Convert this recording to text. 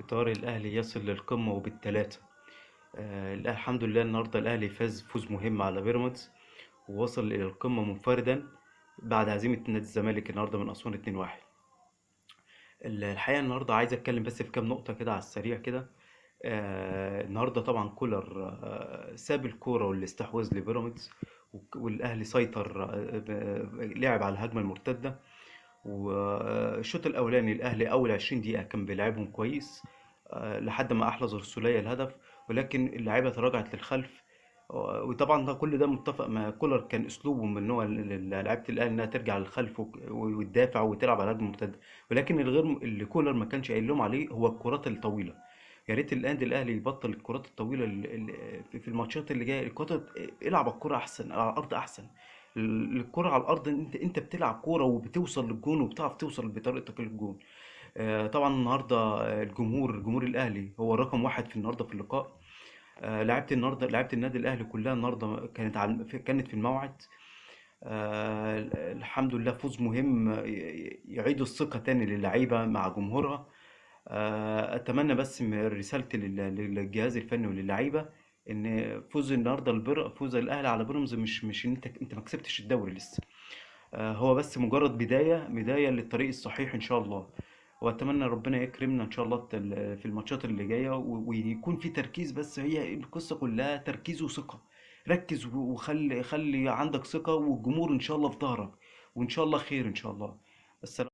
قطار الأهلي يصل للقمة وبالتلاتة. الحمد لله النهاردة الأهلي فاز فوز مهم على بيراميدز، ووصل إلى القمة منفردا بعد هزيمة نادي الزمالك النهاردة من أسوان 2-1. الحقيقة النهاردة عايز أتكلم بس في كام نقطة كده على السريع كده. النهاردة طبعا كولر ساب الكورة والاستحواذ لبيراميدز، والأهلي سيطر، لعب على الهجمة المرتدة. والشوط الاولاني الاهلي اول 20 دقيقه كان بيلعبهم كويس، لحد ما احرز السولية الهدف، ولكن اللعيبه تراجعت للخلف. وطبعا ده كل ده متفق مع كولر، كان اسلوبه من ان هو لعيبه الاهلي انها ترجع للخلف وتدافع وتلعب على هجمه مرتده. ولكن الغير اللي كولر ما كانش قايل لهم عليه هو الكرات الطويله. يا ريت الان الاهلي يبطل الكرات الطويله في الماتشات اللي جايه. الكرات، العب الكره احسن على الارض احسن. الكرة على الأرض، أنت بتلعب كورة وبتوصل للجون وبتعرف توصل بطريقتك للجون. طبعا النهارده جمهور الأهلي هو رقم واحد في النهارده في اللقاء. لعيبة النادي الأهلي كلها النهارده كانت في الموعد. الحمد لله فوز مهم يعيد الثقة تاني للعيبة مع جمهورها. اتمنى بس رسالتي للجهاز الفني وللعيبه ان فوز النهارده فوز الاهلي على بيراميدز مش ان انت ما كسبتش الدوري لسه. هو بس مجرد بدايه للطريق الصحيح ان شاء الله. واتمنى ربنا يكرمنا ان شاء الله في الماتشات اللي جايه، ويكون في تركيز. بس هي القصه كلها تركيز وثقه. ركز خلي عندك ثقه، والجمهور ان شاء الله في ظهرك، وان شاء الله خير ان شاء الله. السلام.